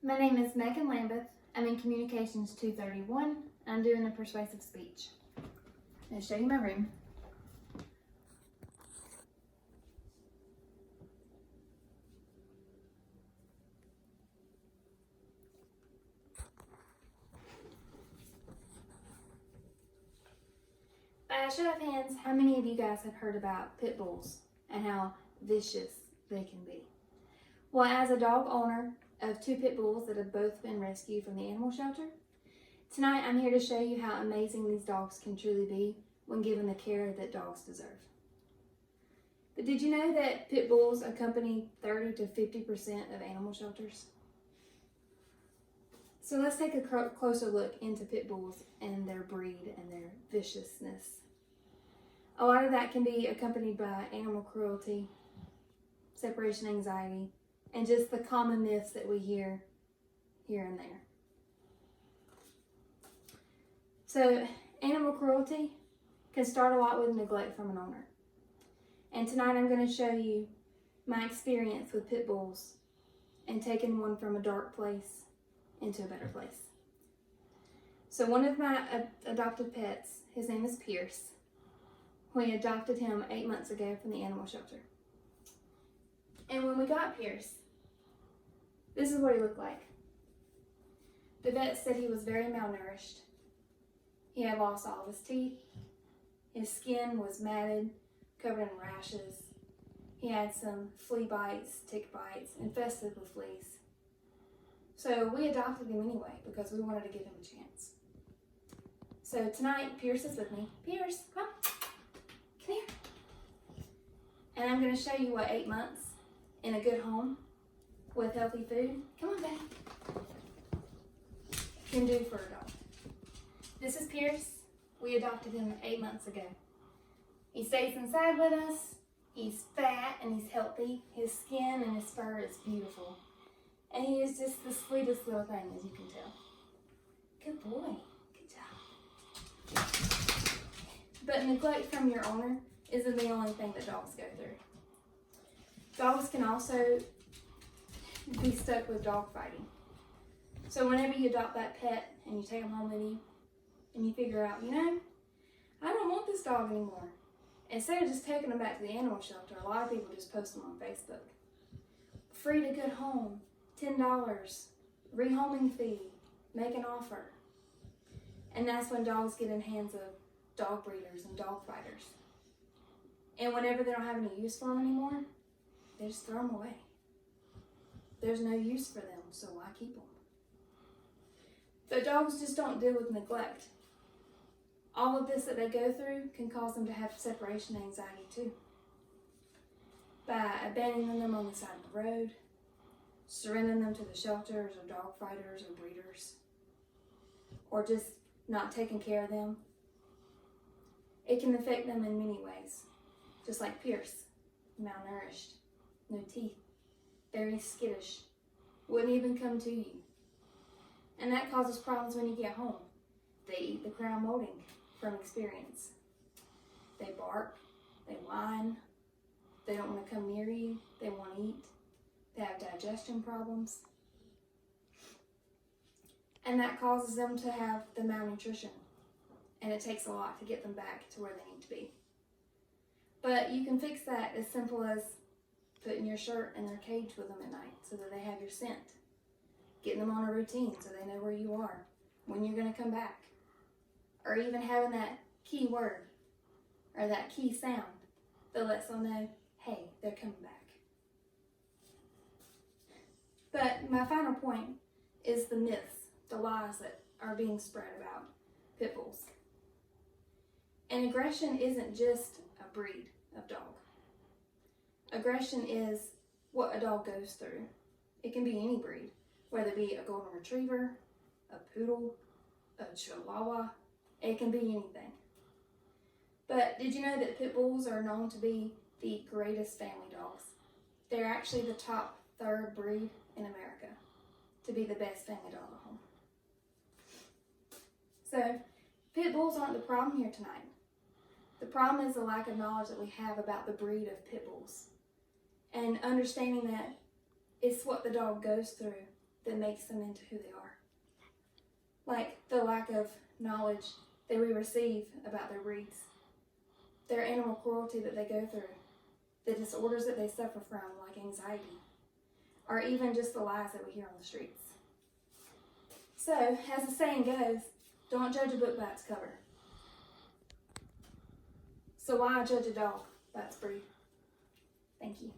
My name is Megan Lambeth. I'm in Communications 231. I'm doing a persuasive speech. I'm going to show you my room. By a show of hands, how many of you guys have heard about pit bulls and how vicious they can be? Well, as a dog owner of 2 pit bulls that have both been rescued from the animal shelter, tonight I'm here to show you how amazing these dogs can truly be when given the care that dogs deserve. But did you know that pit bulls accompany 30 to 50% of animal shelters? So let's take a closer look into pit bulls and their breed and their viciousness. A lot of that can be accompanied by animal cruelty, separation anxiety, and just the common myths that we hear here and there. So animal cruelty can start a lot with neglect from an owner. And tonight I'm going to show you my experience with pit bulls and taking one from a dark place into a better place. So one of my adopted pets, his name is Pierce. We adopted him 8 months ago from the animal shelter. And when we got Pierce, this is what he looked like. The vet said he was very malnourished. He had lost all of his teeth. His skin was matted, covered in rashes. He had some flea bites, tick bites, infested with fleas. So we adopted him anyway because we wanted to give him a chance. So tonight, Pierce is with me. Pierce, come here. And I'm going to show you what 8 months in a good home with healthy food, come on, baby, can do for a dog. This is Pierce. We adopted him 8 months ago. He stays inside with us. He's fat and he's healthy. His skin and his fur is beautiful. And he is just the sweetest little thing, as you can tell. Good boy. Good job. But neglect from your owner isn't the only thing that dogs go through. Dogs can also be stuck with dog fighting. So whenever you adopt that pet and you take them home with you and you figure out, I don't want this dog anymore. Instead of just taking them back to the animal shelter, a lot of people just post them on Facebook. Free to good home, $10, rehoming fee, make an offer. And that's when dogs get in the hands of dog breeders and dog fighters. And whenever they don't have any use for them anymore, they just throw them away. There's no use for them, so why keep them? But dogs just don't deal with neglect. All of this that they go through can cause them to have separation anxiety too. By abandoning them on the side of the road, surrendering them to the shelters or dog fighters or breeders, or just not taking care of them, it can affect them in many ways. Just like Pierce, malnourished, no teeth, very skittish, wouldn't even come to you. And that causes problems when you get home. They eat the crown molding from experience. They bark, they whine, they don't want to come near you, they want to eat, they have digestion problems. And that causes them to have the malnutrition. And it takes a lot to get them back to where they need to be. But you can fix that as simple as putting your shirt in their cage with them at night so that they have your scent. Getting them on a routine so they know where you are, when you're going to come back. Or even having that key word or that key sound that lets them know, hey, they're coming back. But my final point is the myths, the lies that are being spread about pit bulls. And aggression isn't just a breed of dog. Aggression is what a dog goes through. It can be any breed, whether it be a golden retriever, a poodle, a chihuahua. It can be anything. But did you know that pit bulls are known to be the greatest family dogs? They're actually the top 3rd breed in America to be the best family dog at home. So, pit bulls aren't the problem here tonight. The problem is the lack of knowledge that we have about the breed of pit bulls. And understanding that it's what the dog goes through that makes them into who they are. Like the lack of knowledge that we receive about their breeds, their animal cruelty that they go through, the disorders that they suffer from, like anxiety, or even just the lies that we hear on the streets. So, as the saying goes, don't judge a book by its cover. So why judge a dog by its breed? Thank you.